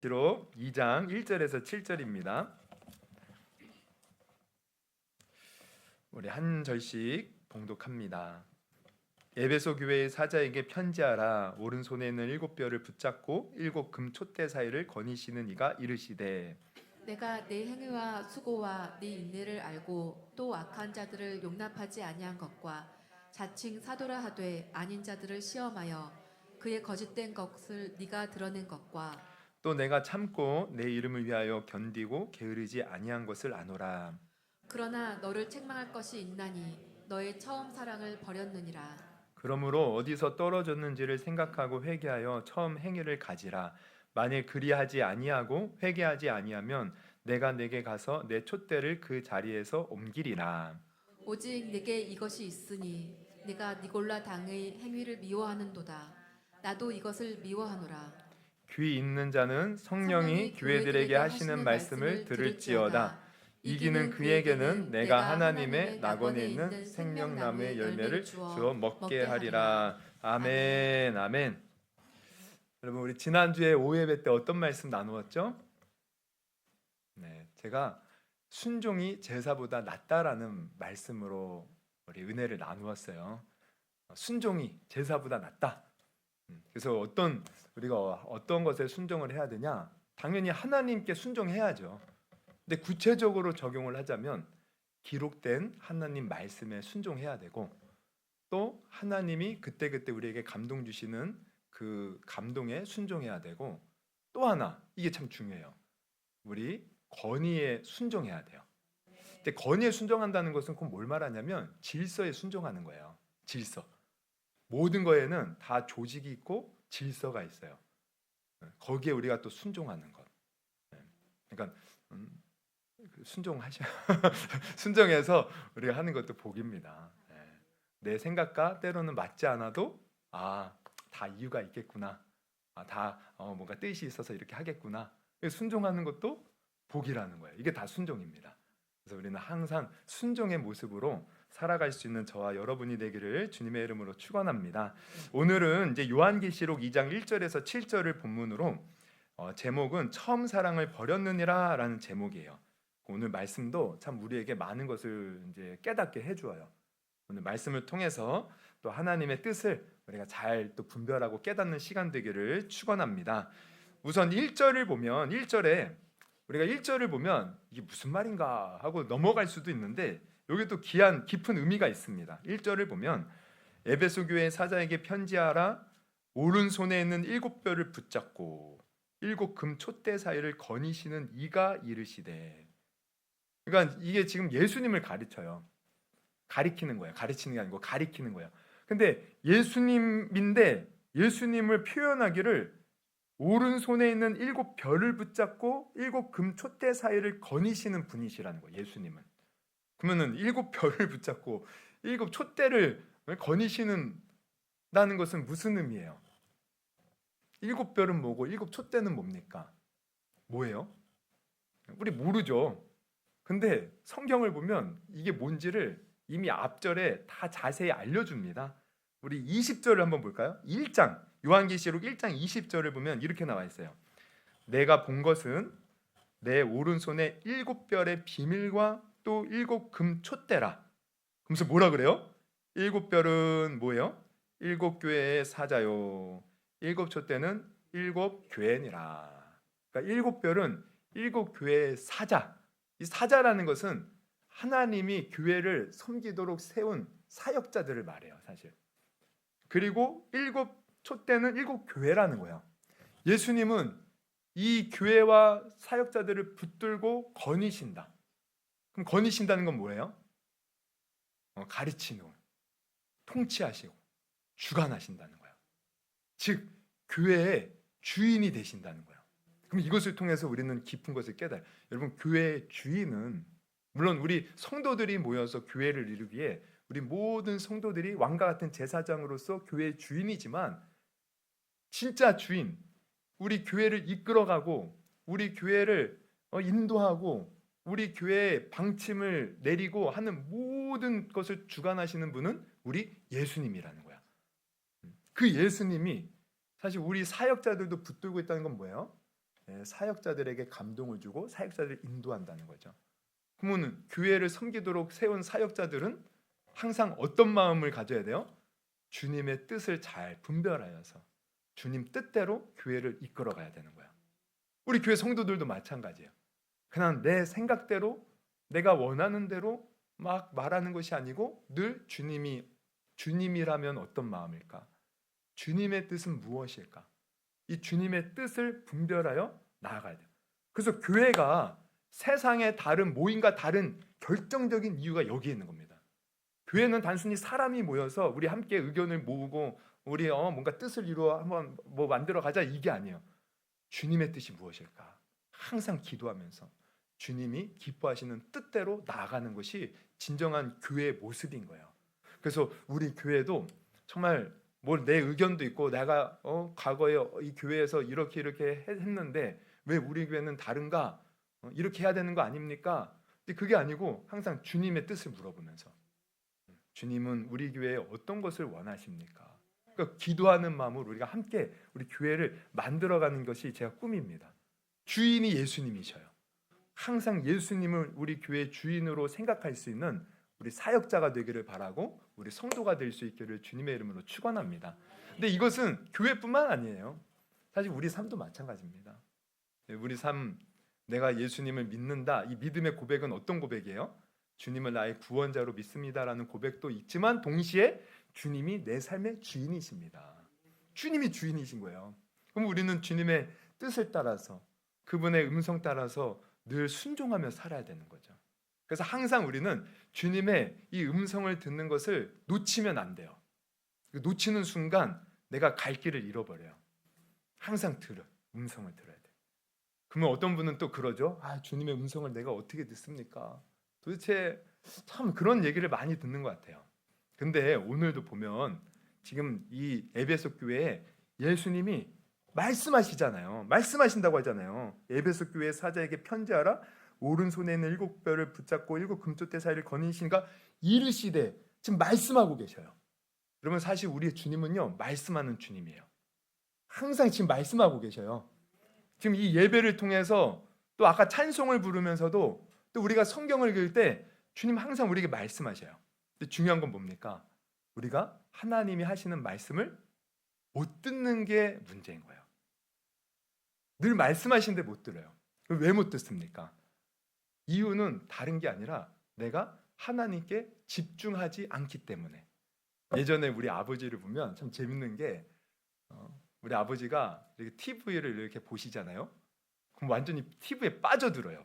기록 2장 1절에서 7절입니다. 우리 한 절씩 봉독합니다. 에베소 교회의 사자에게 편지하라. 오른손에는 7뼈를 붙잡고 7 금 촛대 사이를 거니시는 이가 이르시되 내가 네 행위와 수고와 네 인내를 알고 또 악한 자들을 용납하지 아니한 것과 자칭 사도라 하되 아닌 자들을 시험하여 그의 거짓된 것을 네가 드러낸 것과 또 내가 참고 내 이름을 위하여 견디고 게으르지 아니한 것을 아노라. 그러나 너를 책망할 것이 있나니 너의 처음 사랑을 버렸느니라. 그러므로 어디서 떨어졌는지를 생각하고 회개하여 처음 행위를 가지라. 만일 그리하지 아니하고 회개하지 아니하면 내가 내게 가서 내 촛대를 그 자리에서 옮기리라. 오직 내게 이것이 있으니 네가 니골라 당의 행위를 미워하는도다. 나도 이것을 미워하노라. 귀 있는 자는 성령이 교회들에게 하시는 말씀을 들을지어다. 이기는 그에게는 내가 하나님의 낙원에 있는 생명나무의 열매를 주어 먹게 하리라. 아멘. 아멘. 여러분, 우리 지난주에 오예배 때 어떤 말씀 나누었죠? 네, 제가 순종이 제사보다 낫다라는 말씀으로 우리 은혜를 나누었어요. 순종이 제사보다 낫다. 그래서 우리가 어떤 것에 순종을 해야 되냐? 당연히 하나님께 순종해야죠. 근데 구체적으로 적용을 하자면 기록된 하나님 말씀에 순종해야 되고, 또 하나님이 그때그때 우리에게 감동 주시는 그 감동에 순종해야 되고, 또 하나 이게 참 중요해요. 우리 권위에 순종해야 돼요. 근데 권위에 순종한다는 것은 꼭 뭘 말하냐면 질서에 순종하는 거예요. 질서. 모든 거에는 다 조직이 있고 질서가 있어요. 거기에 우리가 또 순종하는 것. 그러니까 순종하셔. 순종해서 우리가 하는 것도 복입니다. 내 생각과 때로는 맞지 않아도 다 이유가 있겠구나. 다 뭔가 뜻이 있어서 이렇게 하겠구나. 순종하는 것도 복이라는 거예요. 이게 다 순종입니다. 그래서 우리는 항상 순종의 모습으로 살아갈 수 있는 저와 여러분이 되기를 주님의 이름으로 축원합니다. 오늘은 이제 요한계시록 2장 1절에서 7절을 본문으로 제목은 처음 사랑을 버렸느니라라는 제목이에요. 오늘 말씀도 참 우리에게 많은 것을 이제 깨닫게 해주어요. 오늘 말씀을 통해서 또 하나님의 뜻을 우리가 잘 또 분별하고 깨닫는 시간 되기를 축원합니다. 우선 1절을 보면 1절에 우리가 1절을 보면 이게 무슨 말인가 하고 넘어갈 수도 있는데 여기 또 깊은 의미가 있습니다. 1절을 보면 에베소 교회 사자에게 편지하라. 오른손에 있는 7뼈를 붙잡고 7 금 촛대 사이를 거니시는 이가 이르시되. 그러니까 이게 지금 예수님을 가리키는 거예요. 가르치는 게 아니고 가리키는 거예요. 근데 예수님인데 예수님을 표현하기를 오른손에 있는 7벼를 붙잡고 7 금 촛대 사이를 거니시는 분이시라는 거예요. 예수님은. 그러면은 7벼를 붙잡고 7 촛대를 거니시는다는 것은 무슨 의미예요? 7벼는 뭐고 7 촛대는 뭡니까? 뭐예요? 우리 모르죠. 근데 성경을 보면 이게 뭔지를 이미 앞절에 다 자세히 알려줍니다. 우리 20절을 한번 볼까요? 1장 요한계시록 1장 20절을 보면 이렇게 나와 있어요. 내가 본 것은 내 오른손에 7별의 비밀과 또 7 금 촛대라. 그러면서 뭐라 그래요? 7별은 뭐예요? 7 교회의 사자요. 7 촛대는 7 교회니라. 그러니까 7별은 7 교회의 사자. 이 사자라는 것은 하나님이 교회를 섬기도록 세운 사역자들을 말해요, 사실. 그리고 7 촛대는 7 교회라는 거예요. 예수님은 이 교회와 사역자들을 붙들고 거니신다. 그럼 거니신다는 건 뭐예요? 가르치는, 통치하시고 주관하신다는 거예요. 즉 교회의 주인이 되신다는 거예요. 그럼 이것을 통해서 우리는 깊은 것을 깨달아요. 여러분, 교회의 주인은 물론 우리 성도들이 모여서 교회를 이루기에 우리 모든 성도들이 왕과 같은 제사장으로서 교회의 주인이지만 진짜 주인, 우리 교회를 이끌어가고 우리 교회를 인도하고 우리 교회의 방침을 내리고 하는 모든 것을 주관하시는 분은 우리 예수님이라는 거야. 그 예수님이 사실 우리 사역자들도 붙들고 있다는 건 뭐예요? 사역자들에게 감동을 주고 사역자들을 인도한다는 거죠. 그러면 교회를 섬기도록 세운 사역자들은 항상 어떤 마음을 가져야 돼요? 주님의 뜻을 잘 분별하여서 주님 뜻대로 교회를 이끌어 가야 되는 거야. 우리 교회 성도들도 마찬가지예요. 그냥 내 생각대로 내가 원하는 대로 막 말하는 것이 아니고 늘 주님이라면 어떤 마음일까? 주님의 뜻은 무엇일까? 이 주님의 뜻을 분별하여 나아가야 돼요. 그래서 교회가 세상의 다른 모임과 다른 결정적인 이유가 여기에 있는 겁니다. 교회는 단순히 사람이 모여서 우리 함께 의견을 모으고 우리 뭔가 뜻을 이루어 한번 뭐 만들어 가자 이게 아니에요. 주님의 뜻이 무엇일까? 항상 기도하면서 주님이 기뻐하시는 뜻대로 나아가는 것이 진정한 교회의 모습인 거예요. 그래서 우리 교회도 정말 뭘 내 의견도 있고 내가 과거에 이 교회에서 이렇게 했는데 왜 우리 교회는 다른가? 이렇게 해야 되는 거 아닙니까? 근데 그게 아니고 항상 주님의 뜻을 물어보면서 주님은 우리 교회에 어떤 것을 원하십니까? 그러니까 기도하는 마음으로 우리가 함께 우리 교회를 만들어가는 것이 제가 꿈입니다. 주인이 예수님이셔요. 항상 예수님을 우리 교회의 주인으로 생각할 수 있는 우리 사역자가 되기를 바라고 우리 성도가 될 수 있기를 주님의 이름으로 축원합니다. 근데 이것은 교회뿐만 아니에요. 사실 우리 삶도 마찬가지입니다. 우리 삶 내가 예수님을 믿는다. 이 믿음의 고백은 어떤 고백이에요? 주님을 나의 구원자로 믿습니다라는 고백도 있지만 동시에 주님이 내 삶의 주인이십니다. 주님이 주인이신 거예요. 그럼 우리는 주님의 뜻을 따라서 그분의 음성 따라서 늘 순종하며 살아야 되는 거죠. 그래서 항상 우리는 주님의 이 음성을 듣는 것을 놓치면 안 돼요. 놓치는 순간 내가 갈 길을 잃어버려요. 항상 음성을 들어야 돼요. 그러면 어떤 분은 또 그러죠. 주님의 음성을 내가 어떻게 듣습니까? 도대체 참 그런 얘기를 많이 듣는 것 같아요. 근데 오늘도 보면 지금 이 에베소 교회에 예수님이 말씀하시잖아요. 말씀하신다고 하잖아요. 에베소 교회 사자에게 편지하라. 오른손에 있는 7뼈를 붙잡고 7 금쪽대 사이를 거니시니까 이르시되 지금 말씀하고 계셔요. 그러면 사실 우리의 주님은요 말씀하는 주님이에요. 항상 지금 말씀하고 계셔요. 지금 이 예배를 통해서 또 아까 찬송을 부르면서도 또 우리가 성경을 읽을 때 주님 항상 우리에게 말씀하셔요. 근데 중요한 건 뭡니까? 우리가 하나님이 하시는 말씀을 못 듣는 게 문제인 거예요. 늘 말씀하시는데 못 들어요. 왜 못 듣습니까? 이유는 다른 게 아니라 내가 하나님께 집중하지 않기 때문에. 예전에 우리 아버지를 보면 참 재밌는 게 우리 아버지가 이렇게 TV를 이렇게 보시잖아요. 그럼 완전히 TV에 빠져들어요.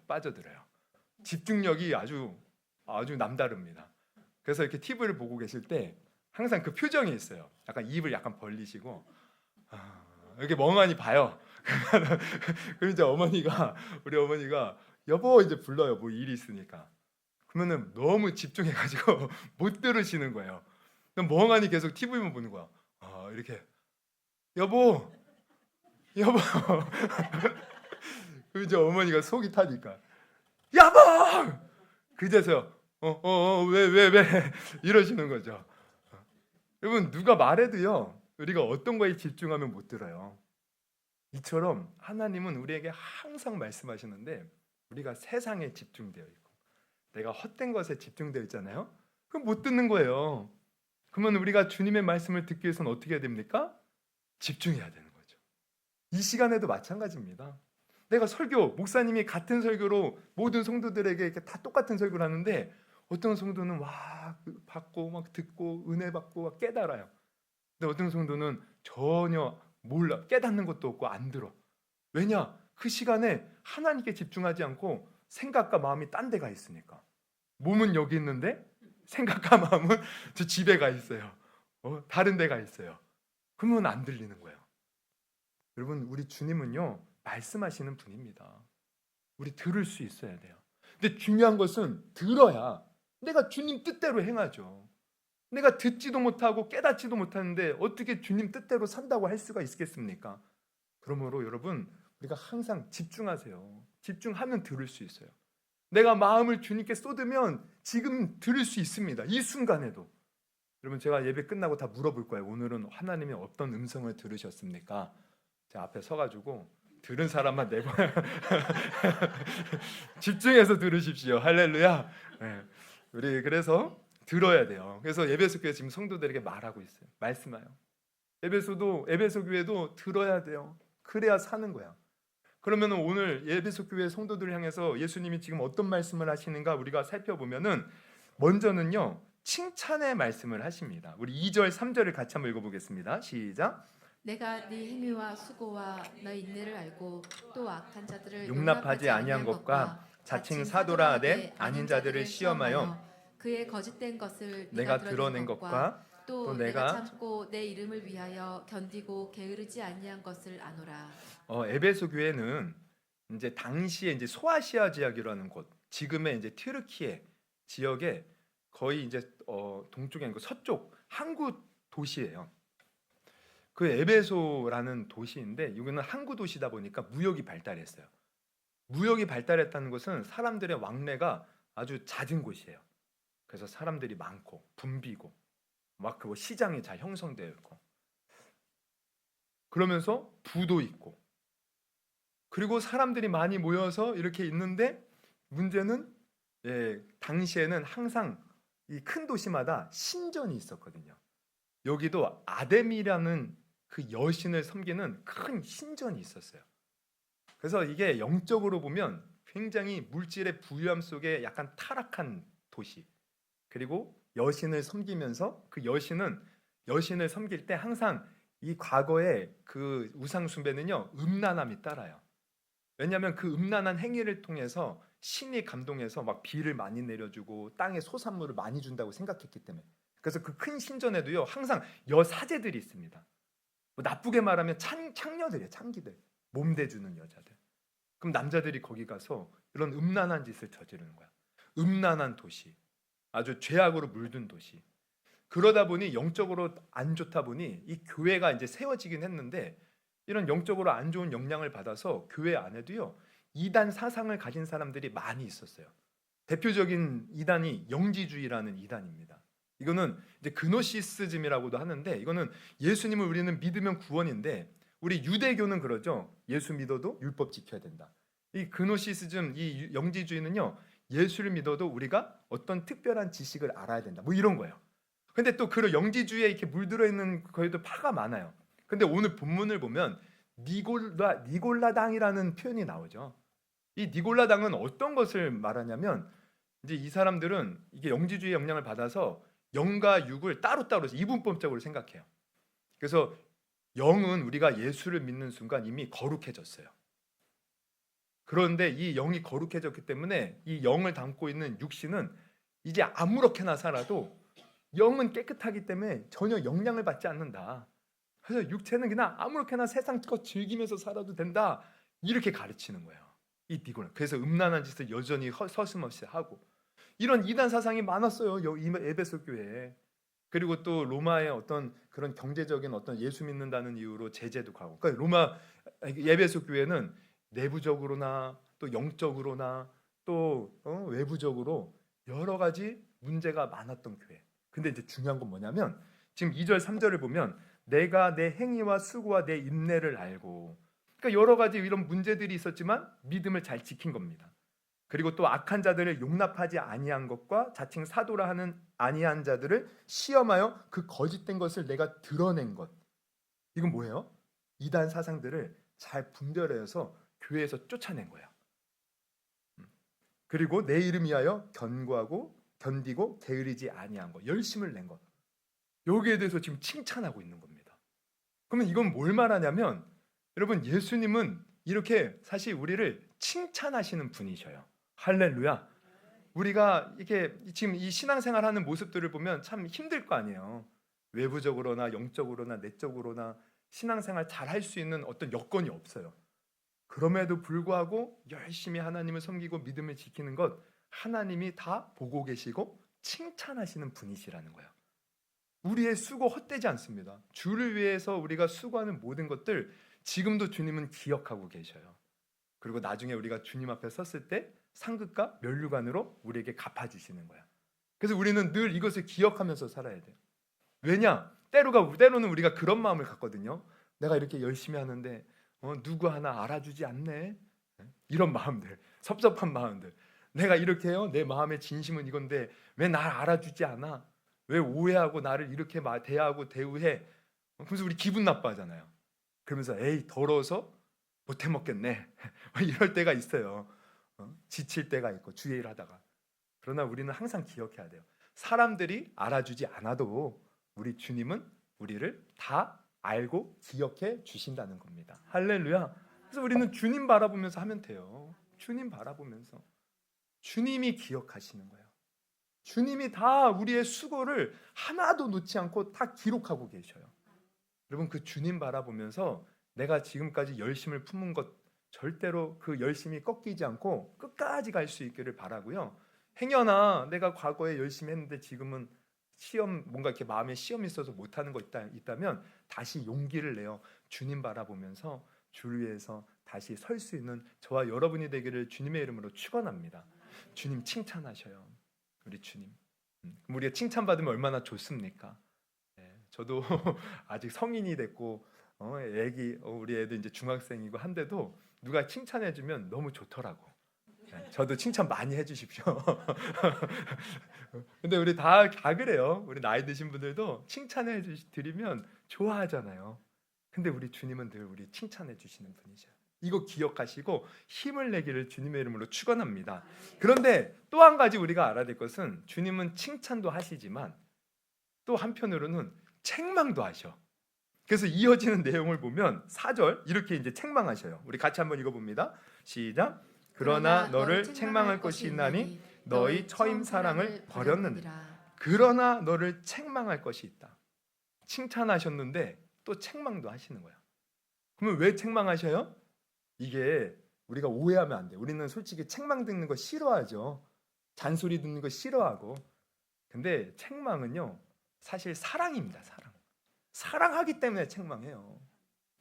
집중력이 아주 남다릅니다. 그래서 이렇게 TV를 보고 계실 때 항상 그 표정이 있어요. 약간 입을 약간 벌리시고 이렇게 멍하니 봐요. 그럼 이제 우리 어머니가 여보 이제 불러요. 뭐 일이 있으니까. 그러면은 너무 집중해가지고 못 들으시는 거예요. 그럼 멍하니 계속 TV만 보는 거야. 이렇게 여보. 그럼 이제 어머니가 속이 타니까 여보. 그제서요. 왜 이러시는 거죠. 여러분 누가 말해도요 우리가 어떤 거에 집중하면 못 들어요. 이처럼 하나님은 우리에게 항상 말씀하시는데 우리가 세상에 집중되어 있고 내가 헛된 것에 집중되어 있잖아요. 그럼 못 듣는 거예요. 그러면 우리가 주님의 말씀을 듣기 위해서는 어떻게 해야 됩니까? 집중해야 되는 거죠. 이 시간에도 마찬가지입니다. 내가 목사님이 같은 설교로 모든 성도들에게 이렇게 다 똑같은 설교를 하는데 어떤 성도는 받고 막 듣고 은혜 받고 막 깨달아요. 근데 어떤 성도는 전혀 몰라. 깨닫는 것도 없고 안 들어. 왜냐? 그 시간에 하나님께 집중하지 않고 생각과 마음이 딴 데 가 있으니까. 몸은 여기 있는데 생각과 마음은 저 집에 가 있어요. 다른 데 가 있어요. 그러면 안 들리는 거예요. 여러분 우리 주님은요 말씀하시는 분입니다. 우리 들을 수 있어야 돼요. 근데 중요한 것은 들어야 내가 주님 뜻대로 행하죠. 내가 듣지도 못하고 깨닫지도 못하는데 어떻게 주님 뜻대로 산다고 할 수가 있겠습니까? 그러므로 여러분 우리가 항상 집중하세요. 집중하면 들을 수 있어요. 내가 마음을 주님께 쏟으면 지금 들을 수 있습니다. 이 순간에도. 여러분 제가 예배 끝나고 다 물어볼 거예요. 오늘은 하나님이 어떤 음성을 들으셨습니까? 제가 앞에 서가지고 들은 사람만 내고 집중해서 들으십시오. 할렐루야. 네. 우리 그래서 들어야 돼요. 그래서 에베소 교회 지금 성도들에게 말하고 있어요. 말씀하요. 에베소 교회도 들어야 돼요. 그래야 사는 거야. 그러면 오늘 에베소 교회 성도들을 향해서 예수님이 지금 어떤 말씀을 하시는가 우리가 살펴보면은 먼저는요. 칭찬의 말씀을 하십니다. 우리 2절, 3절을 같이 한번 읽어보겠습니다. 시작. 내가 네 행위와 수고와 너의 인내를 알고 또 악한 자들을 용납하지 아니한 것과 자칭 사도라 하되 아닌 자들을 시험하여 그의 거짓된 것을 내가 드러낸 것과 또 내가 참고 내 이름을 위하여 견디고 게으르지 아니한 것을 아노라. 에베소 교회는 이제 당시에 이제 소아시아 지역이라는 곳, 지금의 이제 튀르키예 지역에 거의 이제 동쪽에 있는 서쪽 항구 도시예요. 그 에베소라는 도시인데 이거는 항구 도시다 보니까 무역이 발달했어요. 무역이 발달했다는 것은 사람들의 왕래가 아주 잦은 곳이에요. 그래서 사람들이 많고 붐비고 막 그 시장이 잘 형성되어 있고 그러면서 부도 있고 그리고 사람들이 많이 모여서 이렇게 있는데 문제는 당시에는 항상 이 큰 도시마다 신전이 있었거든요. 여기도 아데미라는 그 여신을 섬기는 큰 신전이 있었어요. 그래서 이게 영적으로 보면 굉장히 물질의 부유함 속에 약간 타락한 도시. 그리고 여신을 섬기면서 그 여신을 섬길 때 항상 이 과거의 그 우상 숭배는요 음란함이 따라요. 왜냐하면 그 음란한 행위를 통해서 신이 감동해서 막 비를 많이 내려주고 땅에 소산물을 많이 준다고 생각했기 때문에. 그래서 그 큰 신전에도요 항상 여사제들이 있습니다. 뭐 나쁘게 말하면 창녀들이에요. 창기들, 몸대주는 여자들. 그럼 남자들이 거기 가서 이런 음란한 짓을 저지르는 거야. 음란한 도시, 아주 죄악으로 물든 도시. 그러다 보니 영적으로 안 좋다 보니 이 교회가 이제 세워지긴 했는데 이런 영적으로 안 좋은 영향을 받아서 교회 안에도요 이단 사상을 가진 사람들이 많이 있었어요. 대표적인 이단이 영지주의라는 이단입니다. 이거는 이제 그노시스즘이라고도 하는데 이거는 예수님을 우리는 믿으면 구원인데 우리 유대교는 그러죠. 예수 믿어도 율법 지켜야 된다. 이 그노시스즘, 이 영지주의는요 예수를 믿어도 우리가 어떤 특별한 지식을 알아야 된다. 뭐 이런 거예요. 근데 또 그런 영지주의에 이렇게 물들어 있는 거에도 파가 많아요. 근데 오늘 본문을 보면 니골라당이라는 표현이 나오죠. 이 니골라당은 어떤 것을 말하냐면 이제 이 사람들은 이게 영지주의 영향을 받아서 영과 육을 따로따로 이분법적으로 생각해요. 그래서 영은 우리가 예수를 믿는 순간 이미 거룩해졌어요. 그런데 이 영이 거룩해졌기 때문에 이 영을 담고 있는 육신은 이제 아무렇게나 살아도 영은 깨끗하기 때문에 전혀 영향을 받지 않는다. 그래서 육체는 그냥 아무렇게나 세상 것 즐기면서 살아도 된다. 이렇게 가르치는 거예요. 이 니골라. 그래서 음란한 짓을 여전히 서슴없이 하고 이런 이단 사상이 많았어요. 이 에베소 교회에. 그리고 또 로마의 어떤 그런 경제적인 어떤 예수 믿는다는 이유로 제재도 가고. 그러니까 로마 에베소 교회는 내부적으로나 또 영적으로나 또 외부적으로 여러 가지 문제가 많았던 교회. 근데 이제 중요한 건 뭐냐면 지금 2절 3절을 보면 내가 내 행위와 수고와 내 인내를 알고 그러니까 여러 가지 이런 문제들이 있었지만 믿음을 잘 지킨 겁니다. 그리고 또 악한 자들을 용납하지 아니한 것과 자칭 사도라 하는 아니한 자들을 시험하여 그 거짓된 것을 내가 드러낸 것. 이건 뭐예요? 이단 사상들을 잘 분별해서 교회에서 쫓아낸 거야. 그리고 내 이름 위하여 견디고 게으르지 아니한 것, 열심을 낸 것. 여기에 대해서 지금 칭찬하고 있는 겁니다. 그러면 이건 뭘 말하냐면 여러분 예수님은 이렇게 사실 우리를 칭찬하시는 분이셔요. 할렐루야. 우리가 이렇게 지금 이 신앙생활하는 모습들을 보면 참 힘들 거 아니에요. 외부적으로나 영적으로나 내적으로나 신앙생활 잘 할 수 있는 어떤 여건이 없어요. 그럼에도 불구하고 열심히 하나님을 섬기고 믿음을 지키는 것 하나님이 다 보고 계시고 칭찬하시는 분이시라는 거예요. 우리의 수고 헛되지 않습니다. 주를 위해서 우리가 수고하는 모든 것들 지금도 주님은 기억하고 계셔요. 그리고 나중에 우리가 주님 앞에 섰을 때 상급과 면류관으로 우리에게 갚아주시는 거야. 그래서 우리는 늘 이것을 기억하면서 살아야 돼요. 왜냐? 때로는 우리가 그런 마음을 갖거든요. 내가 이렇게 열심히 하는데 누구 하나 알아주지 않네. 이런 마음들, 섭섭한 마음들. 내가 이렇게 해요. 내 마음의 진심은 이건데 왜 날 알아주지 않아? 왜 오해하고 나를 이렇게 대하고 대우해? 그래서 우리 기분 나빠하잖아요. 그러면서 에이 더러워서 못 해먹겠네. 이럴 때가 있어요. 지칠 때가 있고 주의 일 하다가. 그러나 우리는 항상 기억해야 돼요. 사람들이 알아주지 않아도 우리 주님은 우리를 다 알고 기억해 주신다는 겁니다. 할렐루야. 그래서 우리는 주님 바라보면서 하면 돼요. 주님 바라보면서. 주님이 기억하시는 거예요. 주님이 다 우리의 수고를 하나도 놓지 않고 다 기록하고 계셔요. 여러분 그 주님 바라보면서 내가 지금까지 열심을 품은 것 절대로 그 열심이 꺾이지 않고 끝까지 갈 수 있기를 바라고요. 행여나 내가 과거에 열심히 했는데 지금은 시험 뭔가 이렇게 마음에 시험이 있어서 못하는 거 있다면 다시 용기를 내어 주님 바라보면서 주를 위해서 다시 설 수 있는 저와 여러분이 되기를 주님의 이름으로 축원합니다. 주님 칭찬하셔요. 우리 주님. 우리가 칭찬받으면 얼마나 좋습니까? 저도 아직 성인이 됐고 우리 애들 이제 중학생이고 한데도 누가 칭찬해주면 너무 좋더라고. 저도 칭찬 많이 해주십시오. 근데 우리 다 그래요. 우리 나이 드신 분들도 칭찬해 드리면 좋아하잖아요. 근데 우리 주님은 늘 우리 칭찬해 주시는 분이죠. 이거 기억하시고 힘을 내기를 주님의 이름으로 축원합니다. 그런데 또 한 가지 우리가 알아야 될 것은 주님은 칭찬도 하시지만 또 한편으로는 책망도 하셔. 그래서 이어지는 내용을 보면 4절 이렇게 이제 책망하셔요. 우리 같이 한번 읽어봅니다. 시작. 그러나 너를 책망할 것이 있나니 너희 처임 사랑을 버렸느니라. 그러나 너를 책망할 것이 있다. 칭찬하셨는데 또 책망도 하시는 거야. 그러면 왜 책망하셔요? 이게 우리가 오해하면 안 돼. 우리는 솔직히 책망 듣는 거 싫어하죠. 잔소리 듣는 거 싫어하고. 근데 책망은요 사실 사랑입니다. 사랑하기 때문에 책망해요.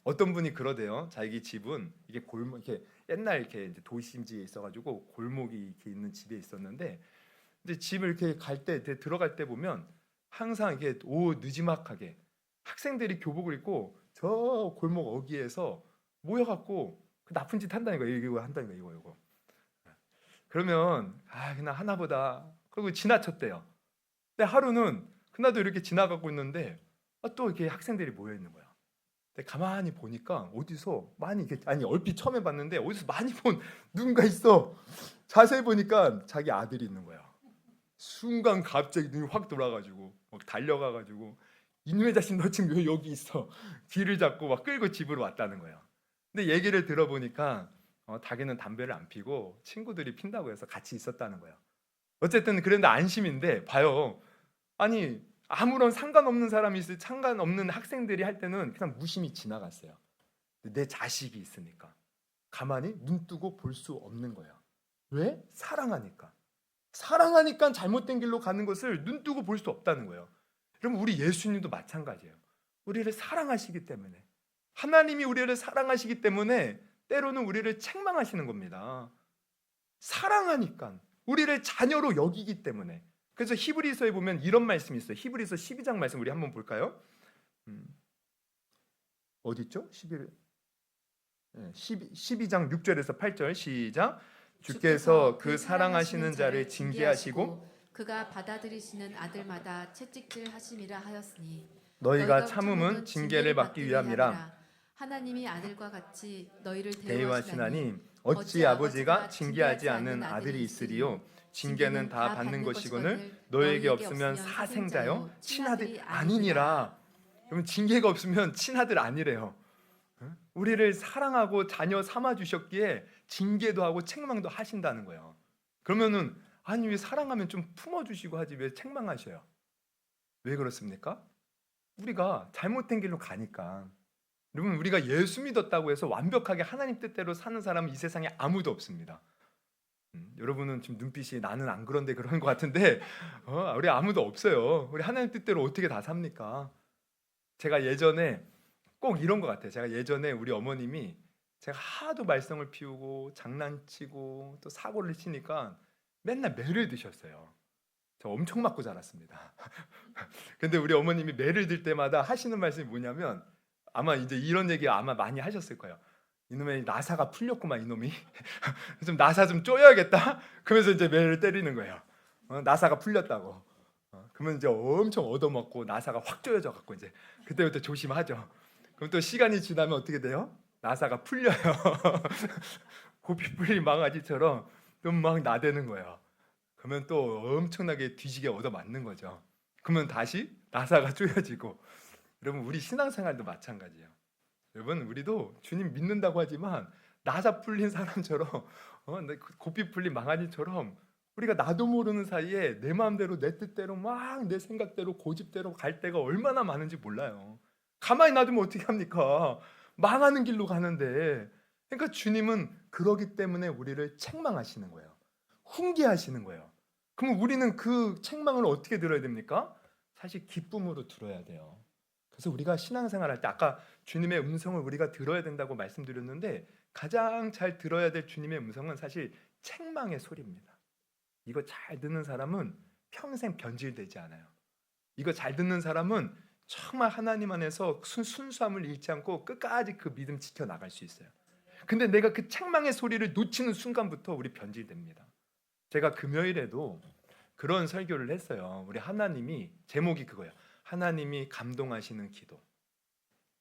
어떤 분이 그러대요. 자기 집은 이게 골목 이렇게 옛날 이렇게 이제 도심지에 있어가지고 골목이 이렇게 있는 집에 있었는데, 이제 집을 이렇게 갈 때 들어갈 때 보면 항상 이게 오후 느지막하게 학생들이 교복을 입고 저 골목 어귀에서 모여갖고 그 나쁜 짓 한다는 거예요. 이거 한다는 거예요. 이거. 그러면 그냥 하나보다 그리고 지나쳤대요. 근데 하루는 그날도 이렇게 지나가고 있는데 또 이렇게 학생들이 모여 있는 거야. 근데 가만히 보니까 어디서 많이 이렇게 얼핏 처음에 봤는데 어디서 많이 본 누군가 있어. 자세히 보니까 자기 아들이 있는 거야. 순간 갑자기 눈이 확 돌아가지고 막 달려가가지고 이놈의 자식 너 지금 왜 여기 있어? 뒤를 잡고 막 끌고 집으로 왔다는 거야. 근데 얘기를 들어보니까 자기는 담배를 안 피고 친구들이 핀다고 해서 같이 있었다는 거야. 어쨌든 그런데 안심인데 봐요. 아니 아무런 상관없는 사람이 있을 상관없는 학생들이 할 때는 그냥 무심히 지나갔어요. 내 자식이 있으니까 가만히 눈 뜨고 볼 수 없는 거야. 왜? 사랑하니까 잘못된 길로 가는 것을 눈 뜨고 볼 수 없다는 거예요. 그럼 우리 예수님도 마찬가지예요. 우리를 사랑하시기 때문에, 하나님이 우리를 사랑하시기 때문에 때로는 우리를 책망하시는 겁니다. 사랑하니까, 우리를 자녀로 여기기 때문에. 그래서 히브리서에 보면 이런 말씀이 있어요. 히브리서 12장 말씀 우리 한번 볼까요? 어디 있죠? 12장 6절에서 8절 시작. 주께서 그 사랑하시는 자를 징계하시고 그가 받아들이시는 아들마다 채찍질 하심이라 하였으니 너희가 참음은 징계를 받기 위함이라. 하나님이 아들과 같이 너희를 대우하시나니 어찌 아버지가 징계하지 않는 아들이 있으리요? 징계는 다 받는 것이거늘 너희에게 없으면 사생자요 친아들이 아니니라. 그러면 징계가 없으면 친아들 아니래요. 우리를 사랑하고 자녀 삼아 주셨기에 징계도 하고 책망도 하신다는 거예요. 그러면은 아니 왜 사랑하면 좀 품어 주시고 하지 왜 책망하셔요? 왜 그렇습니까? 우리가 잘못된 길로 가니까. 여러분 우리가 예수 믿었다고 해서 완벽하게 하나님 뜻대로 사는 사람은 이 세상에 아무도 없습니다. 여러분은 지금 눈빛이 나는 안 그런데 그런 것 같은데 우리 아무도 없어요. 우리 하나님 뜻대로 어떻게 다 삽니까? 제가 예전에 꼭 이런 것 같아요. 제가 예전에 우리 어머님이 제가 하도 말썽을 피우고 장난치고 또 사고를 치니까 맨날 매를 드셨어요. 저 엄청 맞고 자랐습니다. 근데 우리 어머님이 매를 들 때마다 하시는 말씀이 뭐냐면 아마 이제 이런 얘기 아마 많이 하셨을 거예요. 이놈의 나사가 풀렸구만 이놈이. 좀 나사 좀 쪼여야겠다. 그러면서 이제 매를 때리는 거예요. 나사가 풀렸다고. 그러면 이제 엄청 얻어먹고 나사가 확 쪼여져 갖고 이제 그때부터 조심하죠. 그럼 또 시간이 지나면 어떻게 돼요? 나사가 풀려요. 고삐 풀린 망아지처럼 또 막 나대는 거예요. 그러면 또 엄청나게 뒤지게 얻어맞는 거죠. 그러면 다시 나사가 쪼여지고. 여러분 우리 신앙생활도 마찬가지예요. 여러분 우리도 주님 믿는다고 하지만 나사 풀린 사람처럼 고삐 풀린 망아지처럼 우리가 나도 모르는 사이에 내 마음대로 내 뜻대로 막 내 생각대로 고집대로 갈 때가 얼마나 많은지 몰라요. 가만히 놔두면 어떻게 합니까? 망하는 길로 가는데. 그러니까 주님은 그러기 때문에 우리를 책망하시는 거예요. 훈계하시는 거예요. 그럼 우리는 그 책망을 어떻게 들어야 됩니까? 사실 기쁨으로 들어야 돼요. 그래서 우리가 신앙생활 할 때 아까 주님의 음성을 우리가 들어야 된다고 말씀드렸는데 가장 잘 들어야 될 주님의 음성은 사실 책망의 소리입니다. 이거 잘 듣는 사람은 평생 변질되지 않아요. 이거 잘 듣는 사람은 정말 하나님 안에서 순수함을 잃지 않고 끝까지 그 믿음 지켜나갈 수 있어요. 근데 내가 그 책망의 소리를 놓치는 순간부터 우리 변질됩니다. 제가 금요일에도 그런 설교를 했어요. 우리 하나님이 제목이 그거예요. 하나님이 감동하시는 기도.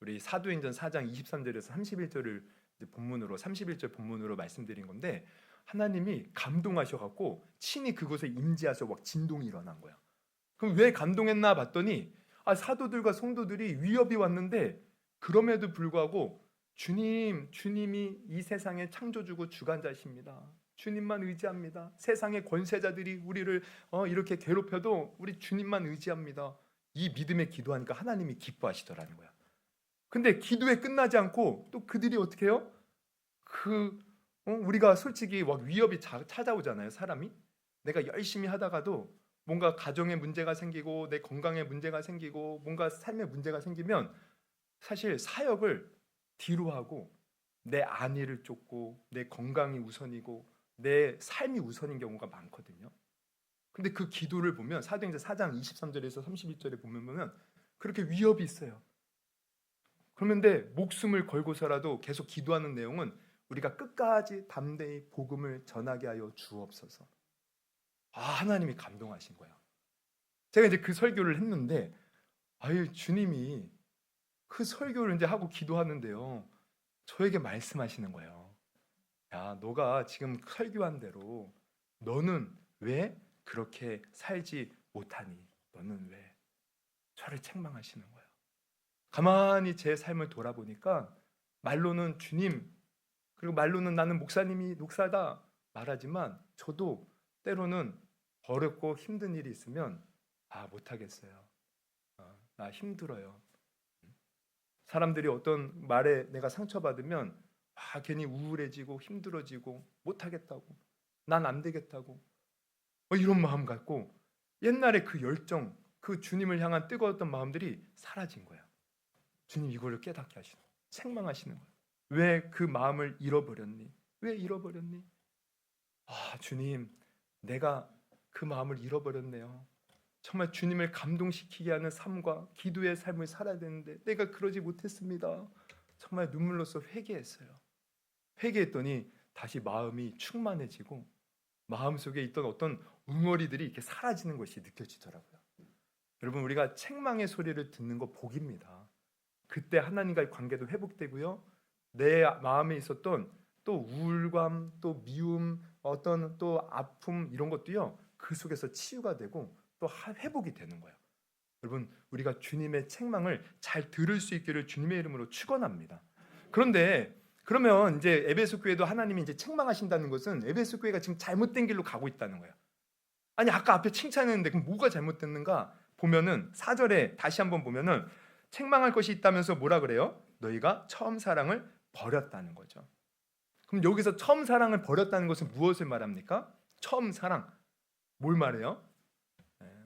우리 사도행전 4장 23절에서 31절을 본문으로 31절 본문으로 말씀드린 건데 하나님이 감동하셔갖고 친히 그곳에 임재하셔 막 진동이 일어난 거야. 그럼 왜 감동했나 봤더니 사도들과 성도들이 위협이 왔는데 그럼에도 불구하고 주님이 이 세상의 창조주고 주관자십니다. 주님만 의지합니다. 세상의 권세자들이 우리를 이렇게 괴롭혀도 우리 주님만 의지합니다. 이 믿음에 기도하니까 하나님이 기뻐하시더라는 거야. 근데 기도에 끝나지 않고 또 그들이 어떻게 해요? 우리가 솔직히 막 위협이 찾아오잖아요. 사람이 내가 열심히 하다가도 뭔가 가정에 문제가 생기고 내 건강에 문제가 생기고 뭔가 삶에 문제가 생기면 사실 사역을 뒤로 하고 내 안위를 쫓고 내 건강이 우선이고 내 삶이 우선인 경우가 많거든요. 근데 그 기도를 보면 사도행전 4장 23절에서 31절에 보면 그렇게 위협이 있어요. 그런데 목숨을 걸고서라도 계속 기도하는 내용은 우리가 끝까지 담대히 복음을 전하게 하여 주옵소서. 하나님이 감동하신 거예요. 제가 이제 그 설교를 했는데 주님이 그 설교를 이제 하고 기도하는데요. 저에게 말씀하시는 거예요. 야, 너가 지금 설교한 대로 너는 왜 그렇게 살지 못하니? 너는 왜? 저를 책망하시는 거예요. 가만히 제 삶을 돌아보니까 말로는 주님, 그리고 말로는 나는 목사다 말하지만 저도 때로는 어렵고 힘든 일이 있으면 못하겠어요. 나 힘들어요. 사람들이 어떤 말에 내가 상처받으면 괜히 우울해지고 힘들어지고 못하겠다고, 난 안 되겠다고 이런 마음 갖고 옛날에 그 열정, 그 주님을 향한 뜨거웠던 마음들이 사라진 거야. 주님 이거를 깨닫게 하시는 거예요. 책망하시는 거예요. 왜 그 마음을 잃어버렸니? 왜 잃어버렸니? 주님, 내가 그 마음을 잃어버렸네요. 정말 주님을 감동시키게 하는 삶과 기도의 삶을 살아야 되는데 내가 그러지 못했습니다. 정말 눈물로써 회개했어요. 회개했더니 다시 마음이 충만해지고 마음속에 있던 어떤 웅어리들이 이렇게 사라지는 것이 느껴지더라고요. 여러분 우리가 책망의 소리를 듣는 거 복입니다. 그때 하나님과의 관계도 회복되고요. 내 마음에 있었던 또 우울감, 또 미움, 어떤 또 아픔 이런 것도요. 그 속에서 치유가 되고 또 회복이 되는 거예요. 여러분 우리가 주님의 책망을 잘 들을 수 있기를 주님의 이름으로 축원합니다. 그런데 그러면 이제 에베소 교회도 하나님이 이제 책망하신다는 것은 에베소 교회가 지금 잘못된 길로 가고 있다는 거예요. 아니 아까 앞에 칭찬했는데 그럼 뭐가 잘못됐는가 보면은 4절에 다시 한번 보면은 책망할 것이 있다면서 뭐라 그래요? 너희가 처음 사랑을 버렸다는 거죠. 그럼 여기서 처음 사랑을 버렸다는 것은 무엇을 말합니까? 처음 사랑 뭘 말해요?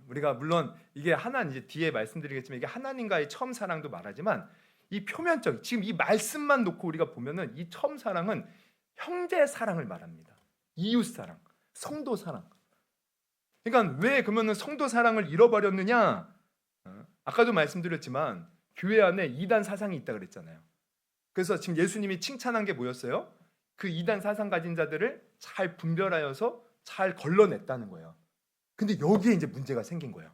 우리가 물론 이게 이제 뒤에 말씀드리겠지만 이게 하나님과의 처음 사랑도 말하지만 이 표면적 지금 이 말씀만 놓고 우리가 보면은 이 처음 사랑은 형제 사랑을 말합니다. 이웃 사랑, 성도 사랑. 그러니까 왜 그러면은 성도 사랑을 잃어버렸느냐? 아까도 말씀드렸지만 교회 안에 이단 사상이 있다 그랬잖아요. 그래서 지금 예수님이 칭찬한 게 뭐였어요? 그 이단 사상 가진 자들을 잘 분별하여서 잘 걸러냈다는 거예요. 근데 여기에 이제 문제가 생긴 거예요.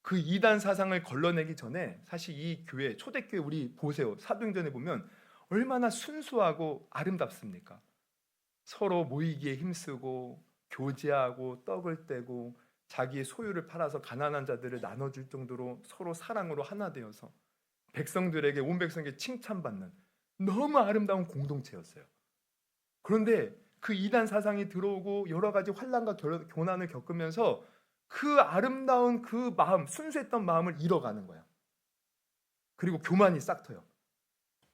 그 이단 사상을 걸러내기 전에 사실 이 교회, 초대교회 우리 보세요. 사도행전에 보면 얼마나 순수하고 아름답습니까? 서로 모이기에 힘쓰고 교제하고 떡을 떼고 자기의 소유를 팔아서 가난한 자들을 나눠줄 정도로 서로 사랑으로 하나 되어서 백성들에게, 온 백성에게 칭찬받는 너무 아름다운 공동체였어요. 그런데 그 이단 사상이 들어오고 여러 가지 환난과 고난을 겪으면서 그 아름다운 그 마음, 순수했던 마음을 잃어가는 거야. 그리고 교만이 싹터요.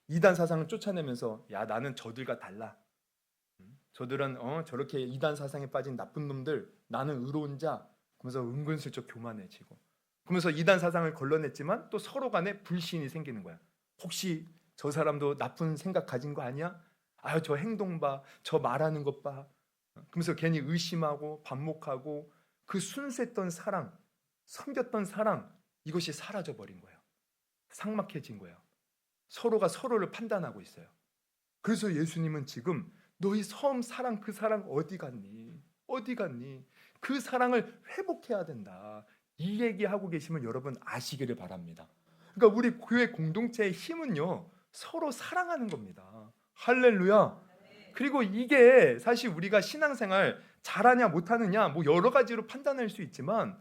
이단 사상을 쫓아내면서 야, 나는 저들과 달라. 저들은 저렇게 이단 사상에 빠진 나쁜 놈들, 나는 의로운 자. 그러면서 은근슬쩍 교만해지고, 그러면서 이단 사상을 걸러냈지만 또 서로 간에 불신이 생기는 거야. 혹시 저 사람도 나쁜 생각 가진 거 아니야? 아유, 저 행동 봐, 저 말하는 것 봐. 그러면서 괜히 의심하고 반목하고 그 순수했던 사랑, 섬겼던 사랑, 이것이 사라져 버린 거예요. 삭막해진 거예요. 서로가 서로를 판단하고 있어요. 그래서 예수님은 지금 너희 처음 사랑, 그 사랑 어디 갔니? 어디 갔니? 그 사랑을 회복해야 된다. 이 얘기하고 계시면 여러분 아시기를 바랍니다. 그러니까 우리 교회 공동체의 힘은요, 서로 사랑하는 겁니다. 할렐루야. 그리고 이게 사실 우리가 신앙생활 잘하냐 못하느냐 뭐 여러 가지로 판단할 수 있지만,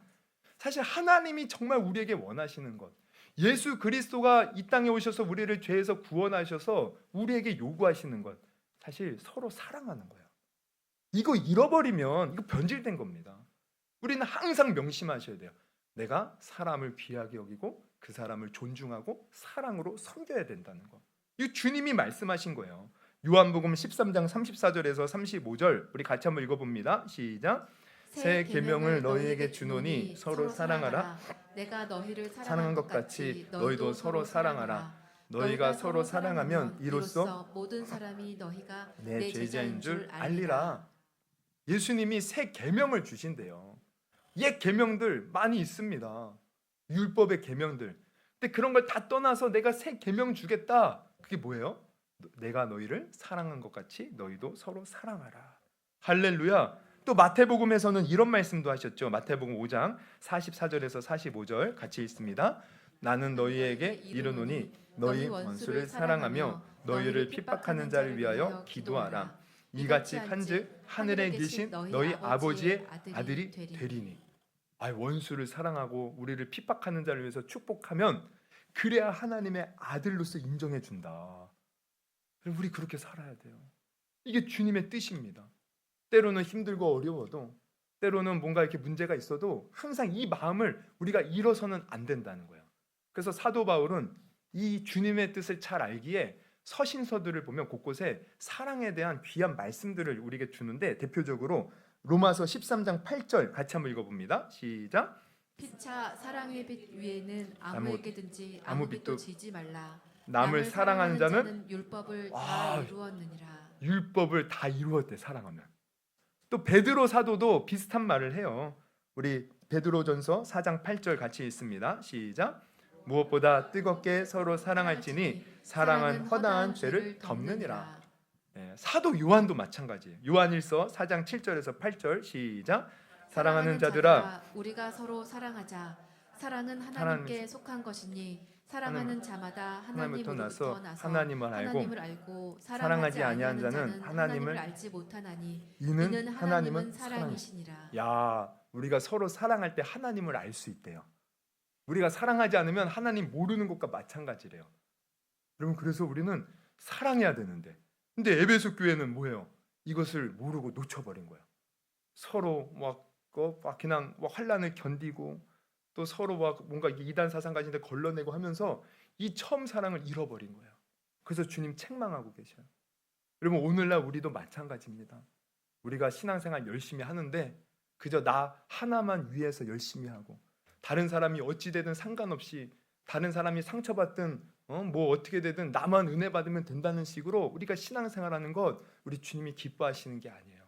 사실 하나님이 정말 우리에게 원하시는 것, 예수 그리스도가 이 땅에 오셔서 우리를 죄에서 구원하셔서 우리에게 요구하시는 것, 사실 서로 사랑하는 거예요. 이거 잃어버리면 이거 변질된 겁니다. 우리는 항상 명심하셔야 돼요. 내가 사람을 귀하게 여기고 그 사람을 존중하고 사랑으로 섬겨야 된다는 거. 이 주님이 말씀하신 거예요. 요한복음 13장 34절에서 35절 우리 같이 한번 읽어봅니다. 시작. 새 계명을 너희에게 주노니 서로 사랑하라. 내가 너희를 사랑한 것 같이 너희도 서로 사랑하라. 너희가 서로 사랑하면 이로써 모든 사람이 너희가 내 제자인 줄 알리라. 예수님이 새 계명을 주신대요. 옛 계명들 많이 있습니다. 율법의 계명들. 근데 그런 걸 다 떠나서 내가 새 계명 주겠다. 그게 뭐예요? 내가 너희를 사랑한 것 같이 너희도 서로 사랑하라. 할렐루야. 또 마태복음에서는 이런 말씀도 하셨죠. 마태복음 5장 44절에서 45절 같이 읽습니다. 나는 너희에게 이르노니 너희 원수를 사랑하며 너희를 핍박하는 자를 위하여 기도하라. 이같이 한즉 하늘에 계신 너희 아버지의 아들이 되리니. 원수를 사랑하고 우리를 핍박하는 자를 위해서 축복하면 그래야 하나님의 아들로서 인정해 준다. 우리 그렇게 살아야 돼요. 이게 주님의 뜻입니다. 때로는 힘들고 어려워도, 때로는 뭔가 이렇게 문제가 있어도 항상 이 마음을 우리가 잃어서는 안 된다는 거예요. 그래서 사도 바울은 이 주님의 뜻을 잘 알기에 서신서들을 보면 곳곳에 사랑에 대한 귀한 말씀들을 우리에게 주는데, 대표적으로 로마서 13장 8절 같이 한번 읽어봅니다. 시작. 피차 사랑의 빛 위에는 아무에게든지 아무 아무 빛도 빛도 지지 말라. 남을 사랑하는 자는 율법을 다 이루었느니라. 율법을 다 이루었대. 사랑하면. 또 베드로 사도도 비슷한 말을 해요. 우리 베드로전서 4장 8절 같이 읽습니다. 시작. 무엇보다 뜨겁게 서로 사랑할지니 사랑은 허다한 죄를 덮느니라. 사도 요한도 마찬가지예요. 요한일서 4장 7절에서 8절 시작. 사랑하는 자들아, 우리가 서로 사랑하자. 사랑은 하나님께 속한 것이니 사랑하는 자마다 하나님으로부터 나서 하나님을 알고 사랑하지 아니한 자는 하나님을 알지 못하나니 이는 하나님은 사랑이시니라. 야, 우리가 서로 사랑할 때 하나님을 알 수 있대요. 우리가 사랑하지 않으면 하나님 모르는 것과 마찬가지래요. 여러분, 그래서 우리는 사랑해야 되는데, 근데 에베소 교회는 뭐예요? 이것을 모르고 놓쳐버린 거예요. 서로 그냥 환난을 견디고 또 서로 뭔가 이단 사상 가진 데 걸러내고 하면서 이 처음 사랑을 잃어버린 거예요. 그래서 주님 책망하고 계셔요. 여러분, 오늘날 우리도 마찬가지입니다. 우리가 신앙생활 열심히 하는데 그저 나 하나만 위해서 열심히 하고, 다른 사람이 어찌 되든 상관없이, 다른 사람이 상처받든 뭐 어떻게 되든 나만 은혜 받으면 된다는 식으로 우리가 신앙생활하는 것, 우리 주님이 기뻐하시는 게 아니에요.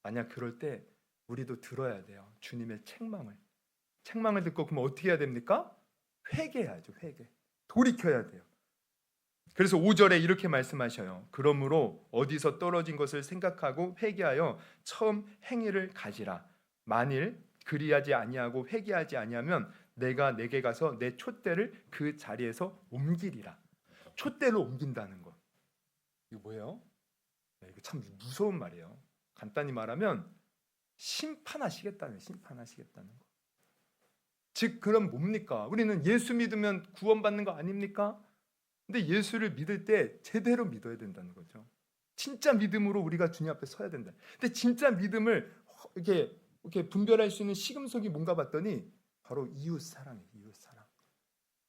만약 그럴 때 우리도 들어야 돼요. 주님의 책망을 듣고, 그럼 어떻게 해야 됩니까? 회개해야죠. 회개. 돌이켜야 돼요. 그래서 5절에 이렇게 말씀하셔요. 그러므로 어디서 떨어진 것을 생각하고 회개하여 처음 행위를 가지라. 만일 그리하지 아니하고 회개하지 아니하면 내가 내게 가서 내 촛대를 그 자리에서 옮기리라. 촛대를 옮긴다는 것. 이거 뭐예요? 이거 참 무서운 말이에요. 간단히 말하면 심판하시겠다는 거. 즉 그럼 뭡니까? 우리는 예수 믿으면 구원받는 거 아닙니까? 근데 예수를 믿을 때 제대로 믿어야 된다는 거죠. 진짜 믿음으로 우리가 주님 앞에 서야 된다. 근데 진짜 믿음을 이렇게 분별할 수 있는 시금석이 뭔가 봤더니 바로 이웃 사랑이에요. 이웃 사랑.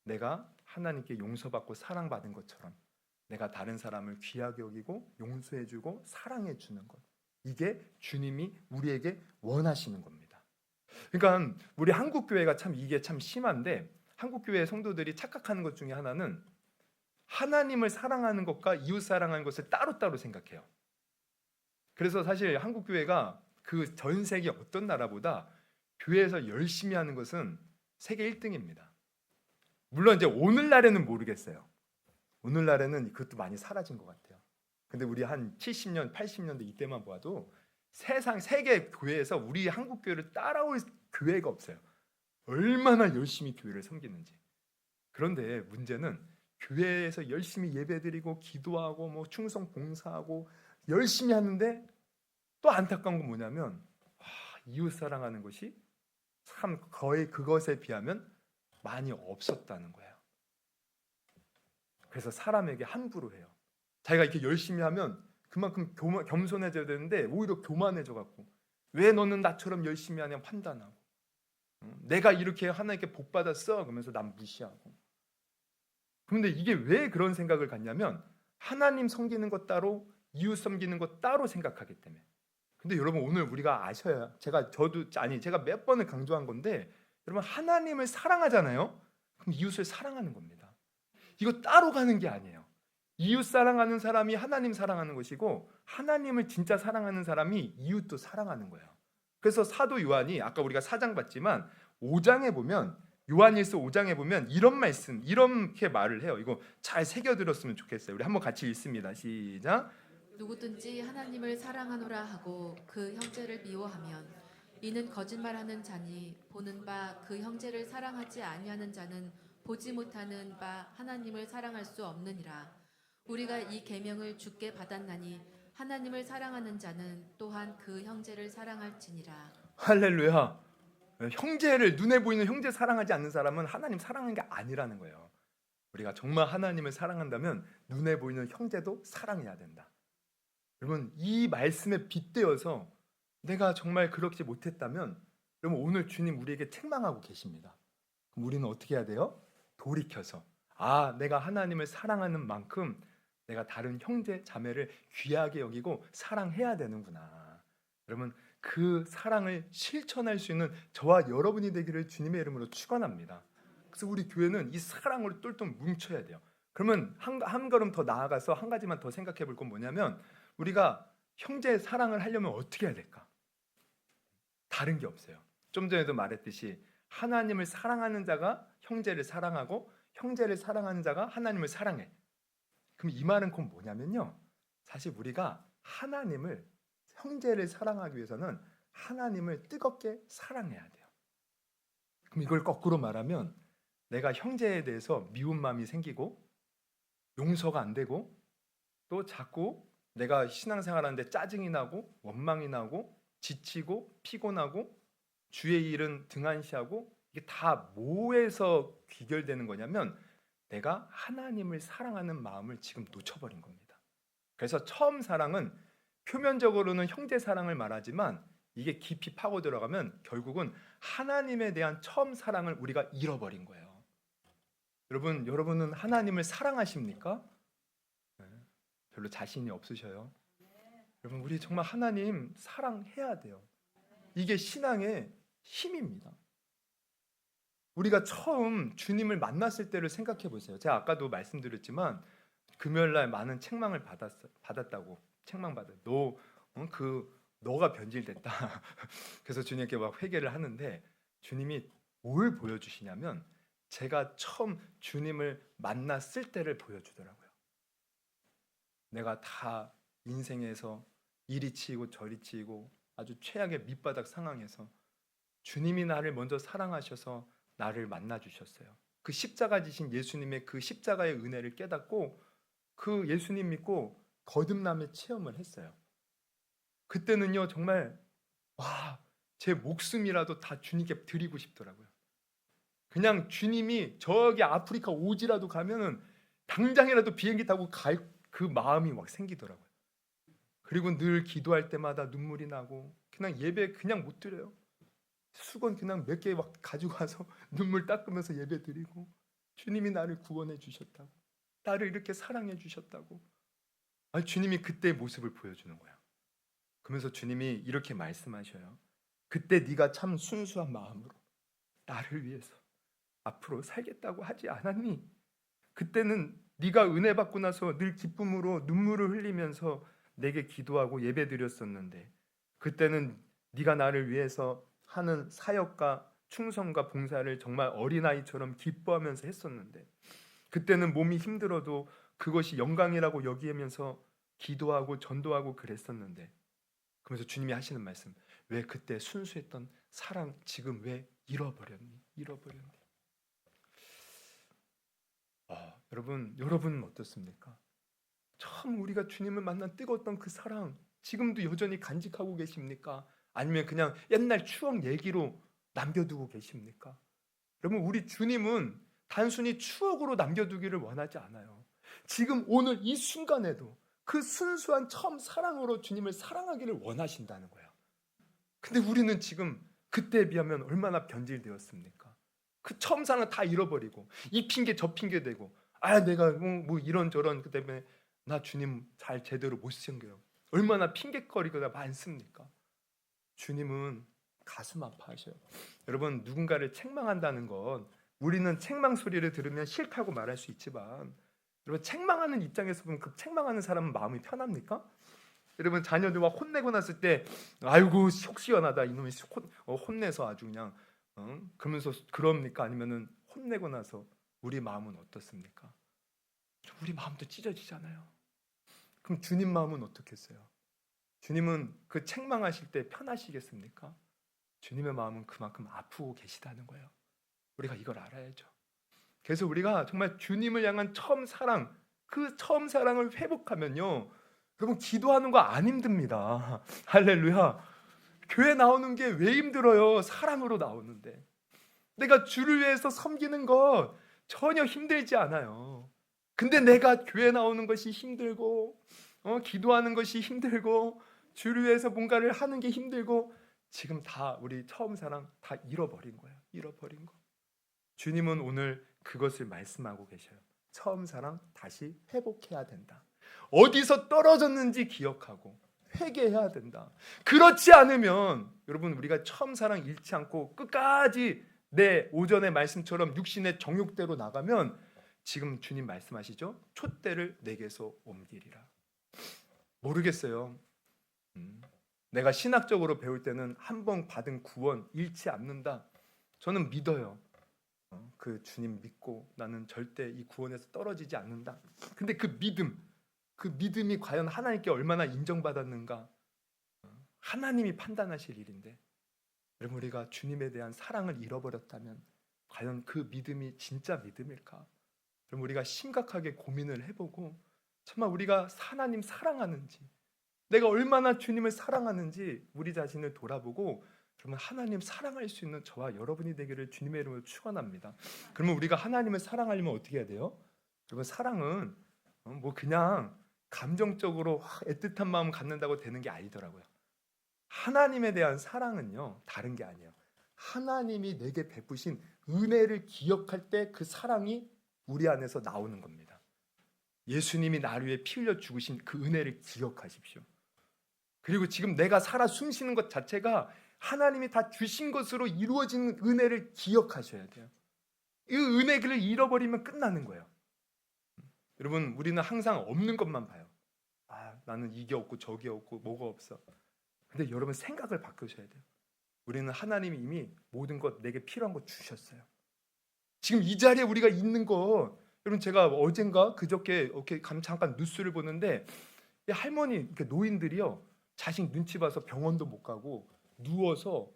내가 하나님께 용서받고 사랑받은 것처럼 내가 다른 사람을 귀하게 여기고 용서해주고 사랑해주는 것. 이게 주님이 우리에게 원하시는 겁니다. 그러니까 우리 한국 교회가 이게 참 심한데, 한국 교회 성도들이 착각하는 것 중에 하나는 하나님을 사랑하는 것과 이웃 사랑하는 것을 따로따로 생각해요. 그래서 사실 한국 교회가 그 전 세계 어떤 나라보다 교회에서 열심히 하는 것은 세계 1등입니다. 물론 이제 오늘날에는 모르겠어요. 오늘날에는 그것도 많이 사라진 것 같아요. 근데 우리 한 70년, 80년대 이때만 봐도 세상 세계 교회에서 우리 한국 교회를 따라올 교회가 없어요. 얼마나 열심히 교회를 섬기는지. 그런데 문제는 교회에서 열심히 예배드리고 기도하고 뭐 충성 봉사하고 열심히 하는데 또 안타까운 건 뭐냐면 이웃 사랑하는 것이 참 거의 그것에 비하면 많이 없었다는 거예요. 그래서 사람에게 함부로 해요. 자기가 이렇게 열심히 하면 그만큼 겸손해져야 되는데 오히려 교만해져 갖고 왜 너는 나처럼 열심히 하냐 판단하고, 내가 이렇게 하나님께 복 받았어 그러면서 남 무시하고. 그런데 이게 왜 그런 생각을 갖냐면 하나님 섬기는 것 따로 이웃 섬기는 것 따로 생각하기 때문에. 근데 여러분 오늘 우리가 아셔야, 제가 몇 번을 강조한 건데, 여러분 하나님을 사랑하잖아요. 그럼 이웃을 사랑하는 겁니다. 이거 따로 가는 게 아니에요. 이웃 사랑하는 사람이 하나님 사랑하는 것이고 하나님을 진짜 사랑하는 사람이 이웃도 사랑하는 거예요. 그래서 사도 요한이 아까 우리가 4장 봤지만 5장에 보면, 요한일서 5장에 보면 이런 말씀, 이렇게 말을 해요. 이거 잘 새겨들었으면 좋겠어요. 우리 한번 같이 읽습니다. 시작. 누구든지 하나님을 사랑하노라 하고 그 형제를 미워하면 이는 거짓말하는 자니 보는 바 그 형제를 사랑하지 아니하는 자는 보지 못하는 바 하나님을 사랑할 수 없느니라. 우리가 이 계명을 주께 받았나니 하나님을 사랑하는 자는 또한 그 형제를 사랑할지니라. 할렐루야. 형제를, 눈에 보이는 형제 사랑하지 않는 사람은 하나님 사랑하는 게 아니라는 거예요. 우리가 정말 하나님을 사랑한다면 눈에 보이는 형제도 사랑해야 된다. 여러분 이 말씀에 빗대어서 내가 정말 그렇지 못했다면 여러분 오늘 주님 우리에게 책망하고 계십니다. 그럼 우리는 어떻게 해야 돼요? 돌이켜서 내가 하나님을 사랑하는 만큼 내가 다른 형제 자매를 귀하게 여기고 사랑해야 되는구나. 여러분 그 사랑을 실천할 수 있는 저와 여러분이 되기를 주님의 이름으로 축원합니다. 그래서 우리 교회는 이 사랑으로 똘똘 뭉쳐야 돼요. 그러면 한 걸음 더 나아가서 한 가지만 더 생각해 볼 건 뭐냐면, 우리가 형제의 사랑을 하려면 어떻게 해야 될까? 다른 게 없어요. 좀 전에도 말했듯이 하나님을 사랑하는 자가 형제를 사랑하고 형제를 사랑하는 자가 하나님을 사랑해. 그럼 이 말은 곧 뭐냐면요, 사실 우리가 하나님을, 형제를 사랑하기 위해서는 하나님을 뜨겁게 사랑해야 돼요. 그럼 이걸 거꾸로 말하면 내가 형제에 대해서 미운 마음이 생기고 용서가 안 되고 또 자꾸 내가 신앙생활하는데 짜증이 나고 원망이 나고 지치고 피곤하고 주의 일은 등한시하고, 이게 다 뭐에서 귀결되는 거냐면 내가 하나님을 사랑하는 마음을 지금 놓쳐버린 겁니다. 그래서 처음 사랑은 표면적으로는 형제 사랑을 말하지만 이게 깊이 파고 들어가면 결국은 하나님에 대한 처음 사랑을 우리가 잃어버린 거예요. 여러분은 하나님을 사랑하십니까? 별로 자신이 없으셔요. 여러분 우리 정말 하나님 사랑해야 돼요. 이게 신앙의 힘입니다. 우리가 처음 주님을 만났을 때를 생각해 보세요. 제가 아까도 말씀드렸지만 금요일날 많은 책망을 받았다고, 책망받아요. 너가 변질됐다. 그래서 주님께 막 회개를 하는데 주님이 뭘 보여주시냐면 제가 처음 주님을 만났을 때를 보여주더라고요. 내가 다 인생에서 이리 치이고 저리 치이고 아주 최악의 밑바닥 상황에서 주님이 나를 먼저 사랑하셔서 나를 만나 주셨어요. 그 십자가 지신 예수님의 그 십자가의 은혜를 깨닫고 그 예수님 믿고 거듭남의 체험을 했어요. 그때는요 정말 와, 제 목숨이라도 다 주님께 드리고 싶더라고요. 그냥 주님이 저기 아프리카 오지라도 가면은 당장이라도 비행기 타고 갈 그 마음이 막 생기더라고요. 그리고 늘 기도할 때마다 눈물이 나고 그냥 예배 그냥 못 드려요. 수건 그냥 몇 개 막 가지고 와서 눈물 닦으면서 예배 드리고 주님이 나를 구원해 주셨다고 나를 이렇게 사랑해 주셨다고 아니, 주님이 그때의 모습을 보여주는 거야. 그러면서 주님이 이렇게 말씀하셔요. 그때 네가 참 순수한 마음으로 나를 위해서 앞으로 살겠다고 하지 않았니? 그때는 네가 은혜 받고 나서 늘 기쁨으로 눈물을 흘리면서 내게 기도하고 예배드렸었는데 그때는 네가 나를 위해서 하는 사역과 충성과 봉사를 정말 어린아이처럼 기뻐하면서 했었는데 그때는 몸이 힘들어도 그것이 영광이라고 여기면서 기도하고 전도하고 그랬었는데 그러면서 주님이 하시는 말씀 왜 그때 순수했던 사랑 지금 왜 잃어버렸니? 잃어버렸니? 여러분은 어떻습니까? 처음 우리가 주님을 만난 뜨거웠던 그 사랑 지금도 여전히 간직하고 계십니까? 아니면 그냥 옛날 추억 얘기로 남겨두고 계십니까? 여러분 우리 주님은 단순히 추억으로 남겨두기를 원하지 않아요. 지금 오늘 이 순간에도 그 순수한 처음 사랑으로 주님을 사랑하기를 원하신다는 거예요. 근데 우리는 지금 그때에 비하면 얼마나 변질되었습니까? 그 처음 사랑 다 잃어버리고 이 핑계 저 핑계 대고 내가 뭐 이런저런 그 때문에 나 주님 잘 제대로 못 섬겨요. 얼마나 핑계거리가 많습니까? 주님은 가슴 아파하셔요. 여러분 누군가를 책망한다는 건 우리는 책망 소리를 들으면 싫다고 말할 수 있지만 여러분 책망하는 입장에서 보면 그 책망하는 사람은 마음이 편합니까? 여러분 자녀들 막 혼내고 났을 때 아이고 속 시원하다 이놈이 혼내서 아주 그냥 그러면서 그럽니까? 아니면은 혼내고 나서 우리 마음은 어떻습니까? 우리 마음도 찢어지잖아요. 그럼 주님 마음은 어떻겠어요? 주님은 그 책망하실 때 편하시겠습니까? 주님의 마음은 그만큼 아프고 계시다는 거예요. 우리가 이걸 알아야죠. 그래서 우리가 정말 주님을 향한 처음 사랑, 그 처음 사랑을 회복하면요, 여러분 기도하는 거 안 힘듭니다. 할렐루야. 교회 나오는 게 왜 힘들어요? 사랑으로 나오는데. 내가 주를 위해서 섬기는 거 전혀 힘들지 않아요. 근데 내가 교회 나오는 것이 힘들고 기도하는 것이 힘들고 주를 위해서 뭔가를 하는 게 힘들고 지금 다 우리 처음 사랑 다 잃어버린 거예요. 잃어버린 거. 주님은 오늘 그것을 말씀하고 계셔요. 처음 사랑 다시 회복해야 된다. 어디서 떨어졌는지 기억하고 회개해야 된다. 그렇지 않으면 여러분 우리가 처음 사랑 잃지 않고 끝까지 내 오전의 말씀처럼 육신의 정욕대로 나가면 지금 주님 말씀하시죠? 촛대를 내게서 옮기리라. 모르겠어요. 내가 신학적으로 배울 때는 한 번 받은 구원 잃지 않는다. 저는 믿어요. 그 주님 믿고 나는 절대 이 구원에서 떨어지지 않는다. 근데 그 믿음이 과연 하나님께 얼마나 인정받았는가? 하나님이 판단하실 일인데 여러분 우리가 주님에 대한 사랑을 잃어버렸다면 과연 그 믿음이 진짜 믿음일까? 그럼 우리가 심각하게 고민을 해보고 정말 우리가 하나님 사랑하는지 내가 얼마나 주님을 사랑하는지 우리 자신을 돌아보고 그러면 하나님 사랑할 수 있는 저와 여러분이 되기를 주님의 이름으로 축원합니다. 그러면 우리가 하나님을 사랑하려면 어떻게 해야 돼요? 여러분 사랑은 뭐 그냥 감정적으로 애틋한 마음 갖는다고 되는 게 아니더라고요. 하나님에 대한 사랑은요 다른 게 아니에요. 하나님이 내게 베푸신 은혜를 기억할 때 그 사랑이 우리 안에서 나오는 겁니다. 예수님이 나를 위해 피 흘려 죽으신 그 은혜를 기억하십시오. 그리고 지금 내가 살아 숨쉬는 것 자체가 하나님이 다 주신 것으로 이루어진 은혜를 기억하셔야 돼요. 이 은혜를 잃어버리면 끝나는 거예요. 여러분 우리는 항상 없는 것만 봐요. 나는 이게 없고 저게 없고 뭐가 없어. 근데 여러분 생각을 바꾸셔야 돼요. 우리는 하나님이 이미 모든 것 내게 필요한 거 주셨어요. 지금 이 자리에 우리가 있는 거 여러분 제가 어젠가 그저께 이렇게 잠깐 뉴스를 보는데 이 할머니 이렇게 노인들이요 자식 눈치 봐서 병원도 못 가고 누워서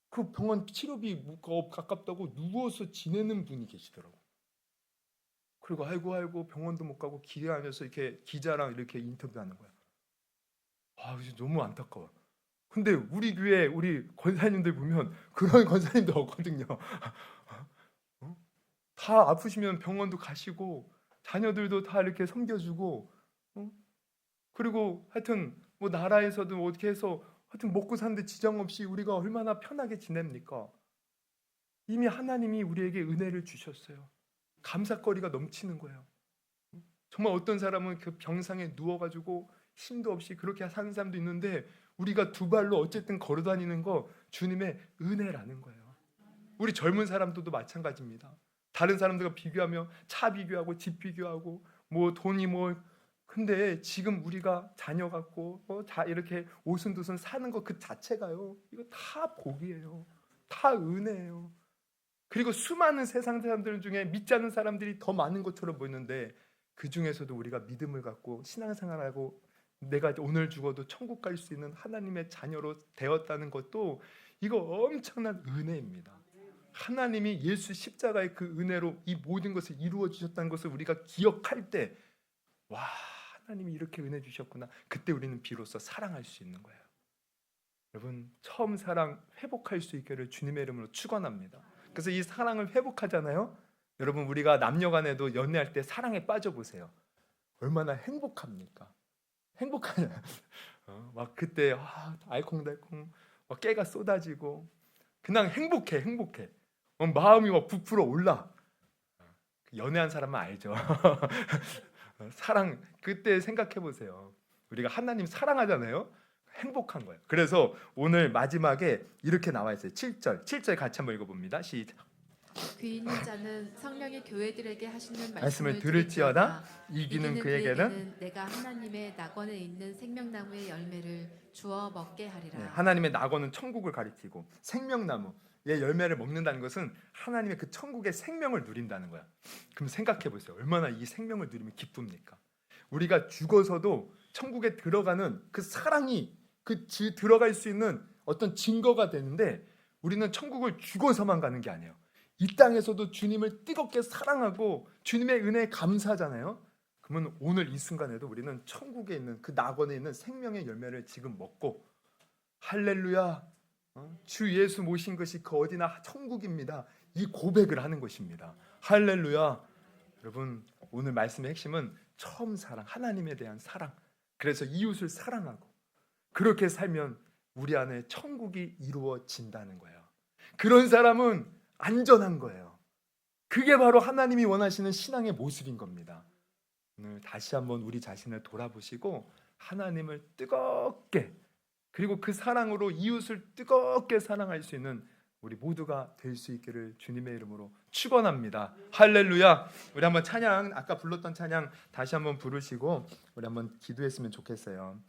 그 병원 치료비 가깝다고 누워서 지내는 분이 계시더라고. 그리고 아이고 병원도 못 가고 기대하면서 이렇게 기자랑 이렇게 인터뷰하는 거야. 아, 진짜 너무 안타까워. 근데 우리 교회 우리 권사님들 보면 그런 권사님들 없거든요. 어? 다 아프시면 병원도 가시고 자녀들도 다 이렇게 섬겨주고, 그리고 하여튼 뭐 나라에서도 어떻게 해서 하여튼 먹고 사는데 지장 없이 우리가 얼마나 편하게 지냅니까? 이미 하나님이 우리에게 은혜를 주셨어요. 감사거리가 넘치는 거예요. 정말 어떤 사람은 그 병상에 누워가지고 힘도 없이 그렇게 사는 사람도 있는데 우리가 두 발로 어쨌든 걸어다니는 거 주님의 은혜라는 거예요. 우리 젊은 사람들도 마찬가지입니다. 다른 사람들과 비교하며 차 비교하고 집 비교하고 뭐 돈이 뭐, 근데 지금 우리가 자녀 갖고 다 이렇게 오순도순 사는 것 그 자체가요, 이거 다 복이에요. 다 은혜예요. 그리고 수많은 세상 사람들 중에 믿지 않는 사람들이 더 많은 것처럼 보이는데 그 중에서도 우리가 믿음을 갖고 신앙생활하고 내가 오늘 죽어도 천국 갈 수 있는 하나님의 자녀로 되었다는 것도 이거 엄청난 은혜입니다. 하나님이 예수 십자가의 그 은혜로 이 모든 것을 이루어 주셨다는 것을 우리가 기억할 때, 와, 하나님이 이렇게 은혜 주셨구나. 그때 우리는 비로소 사랑할 수 있는 거예요. 여러분, 처음 사랑 회복할 수 있기를 주님의 이름으로 축원합니다. 그래서 이 사랑을 회복하잖아요. 여러분, 우리가 남녀간에도 연애할 때 사랑에 빠져보세요. 얼마나 행복합니까? 행복하냐? 막 그때 알콩달콩 막 깨가 쏟아지고 그냥 행복해. 마음이 막 부풀어 올라. 연애한 사람은 알죠. 사랑, 그때 생각해 보세요. 우리가 하나님 사랑하잖아요. 행복한 거예요. 그래서 오늘 마지막에 이렇게 나와 있어요. 7절 같이 한번 읽어봅니다. 시작. 귀 있는 자는 성령이 교회들에게 하시는 말씀을 말씀을 들을지어다 들을지어다. 이기는 그에게는 내가 하나님의 낙원에 있는 생명나무의 열매를 주어 먹게 하리라. 네, 하나님의 낙원은 천국을 가리키고 생명나무 의 열매를 먹는다는 것은 하나님의 그 천국의 생명을 누린다는 거야. 그럼 생각해 보세요. 얼마나 이 생명을 누리면 기쁩니까? 우리가 죽어서도 천국에 들어가는 그 사랑이 들어갈 수 있는 어떤 증거가 되는데 우리는 천국을 죽어서만 가는 게 아니에요. 이 땅에서도 주님을 뜨겁게 사랑하고 주님의 은혜에 감사하잖아요. 그러면 오늘 이 순간에도 우리는 천국에 있는 그 낙원에 있는 생명의 열매를 지금 먹고 할렐루야, 주 예수 모신 것이 그 어디나 천국입니다, 이 고백을 하는 것입니다. 할렐루야. 여러분, 오늘 말씀의 핵심은 처음 사랑, 하나님에 대한 사랑. 그래서 이웃을 사랑하고 그렇게 살면 우리 안에 천국이 이루어진다는 거예요. 그런 사람은 안전한 거예요. 그게 바로 하나님이 원하시는 신앙의 모습인 겁니다. 오늘 다시 한번 우리 자신을 돌아보시고 하나님을 뜨겁게, 그리고 그 사랑으로 이웃을 뜨겁게 사랑할 수 있는 우리 모두가 될 수 있기를 주님의 이름으로 축원합니다. 할렐루야. 우리 한번 찬양, 아까 불렀던 찬양 다시 한번 부르시고 우리 한번 기도했으면 좋겠어요.